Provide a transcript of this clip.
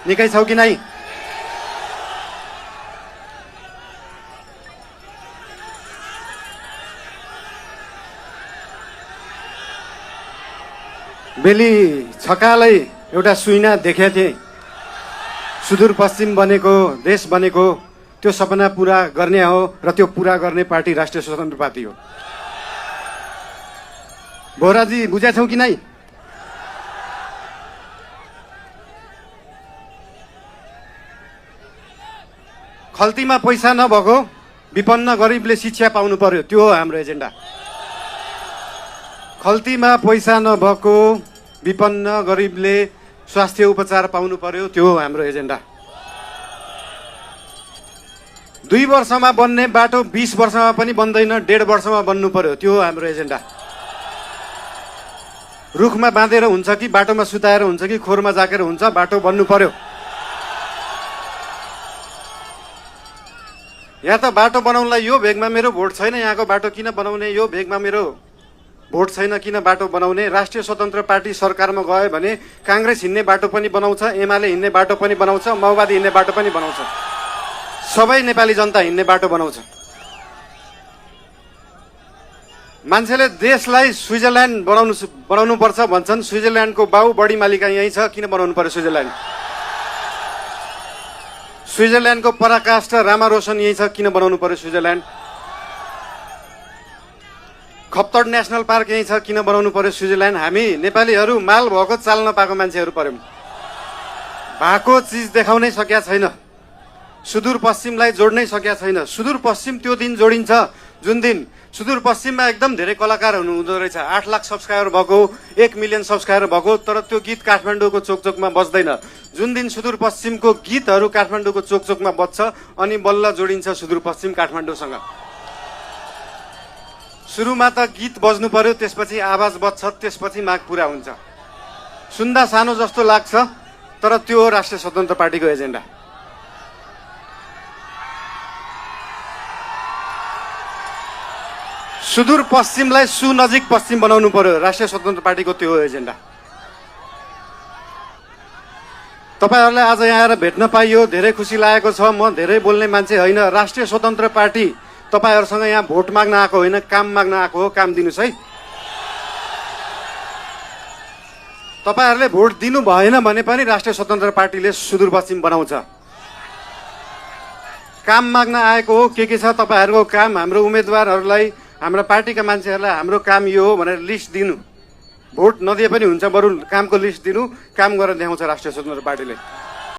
निकै छौ कि नै? बेली छकालै एउटा सुइना देखेको थिएँ। सुदूरपश्चिम बनेको, देश बनेको, त्यो सपना पुरा गर्ने हो र त्यो पुरा गर्ने पार्टी राष्ट्रिय स्वतन्त्र पार्टी हो। बोहराजी बुझेछौ कि नै? खल्तीमा पैसा नभएको विपन्न गरिबले शिक्षा पाउनु पर्यो, त्यो हो हाम्रो एजेन्डा। खल्तीमा पैसा नभएको विपन्न गरिबले स्वास्थ्य उपचार पाउनु पर्यो, त्यो हो हाम्रो एजेन्डा। 2 वर्षमा बन्ने बाटो 20 वर्षमा पनि बन्दैन, 1.5 वर्षमा बन्नु पर्यो, त्यो हो हाम्रो एजेन्डा। रुखमा बाँधेर हुन्छ कि बाटोमा सुताएर हुन्छ कि खोरमा जाकेर हुन्छ, बाटो बन्नु पर्यो। या त बाटो बनाउनलाई यो भेगमा मेरो भोट छैन, यहाँको बाटो किन बनाउने, यो भेगमा मेरो भोट छैन किन बाटो बनाउने। राष्ट्रिय स्वतन्त्र पार्टी सरकारमा गयो भने कांग्रेस हिँड्ने बाटो पनि बनाउँछ, एमाले हिँड्ने बाटो पनि बनाउँछ, माओवादी हिँड्ने बाटो पनि बनाउँछ, सबै नेपाली जनता हिँड्ने बाटो बनाउँछ। मान्छेले देशलाई स्विजरल्यान्ड बनाउनु पर्छ भन्छन्। स्विजरल्यान्डको बाउ बढी मालिका यही छ, किन बनाउनु पर्यो स्विजरल्यान्ड? स्विजरल्यान्डको पराकाष्ठ रामा रोशन यही छ, किन बनाउनु पर्यो स्विजरल्यान्ड? खप्तड नेशनल पार्क यही छ, किन बनाउनु पर्यो स्विजरल्यान्ड? हामी नेपालीहरू माल भएको चाल नपाएको मान्छेहरू पर्यौं। भएको चिज देखाउनै सकेका छैन, सुदूरपश्चिमलाई जोड्नै सकेका छैन। सुदूरपश्चिम त्यो दिन जोडिन्छ जुन दिन सुदूरपश्चिममा एकदम धेरै कलाकारहरू हुँदो रहेछ। 8 लाख सब्सक्राइबर भएको, 1 मिलियन सब्सक्राइबर भएको, तर त्यो गीत काठमाडौँको चोकचोकमा बज्दैन। जुन दिन सुदूरपश्चिमको गीतहरू काठमाडौँको चोकचोकमा बज्छ अनि बल्ल जोडिन्छ सुदूरपश्चिम काठमाडौँसँग। सुरुमा त गीत बज्नु पर्यो, त्यसपछि आवाज बज्छ, त्यसपछि माग पूरा हुन्छ। सुन्दा सानो जस्तो लाग्छ, तर त्यो हो राष्ट्रिय स्वतन्त्र पार्टीको एजेन्डा। सुदूरपश्चिमलाई सुनजिक पश्चिम बनाउनु पर्यो, राष्ट्रिय स्वतन्त्र पार्टीको त्यो हो एजेन्डा। तपाईहरुलाई आज यहाँ आएर भेट्न पाइयो, धेरै खुसी लागेको छ। म धेरै बोल्ने मान्छे होइन। राष्ट्रिय स्वतन्त्र पार्टी तपाईहरुसँग यहाँ भोट माग्न आएको होइन, काम माग्न आएको हो। काम दिनुस् है। तपाईहरुले भोट दिनु भएन भने पनि राष्ट्रिय स्वतन्त्र पार्टीले सुदूरपश्चिम बनाउँछ। काम माग्न आएको हो। के छ तपाईहरुको काम? हाम्रो उम्मेदवारहरूलाई, हाम्रो पार्टीका मान्छेहरूलाई हाम्रो काम यो हो भनेर लिस्ट दिनु। भोट नदिए पनि हुन्छ, बरु कामको लिस्ट दिनु, काम गरेर देखाउँछ राष्ट्रिय स्वतन्त्र पार्टीले।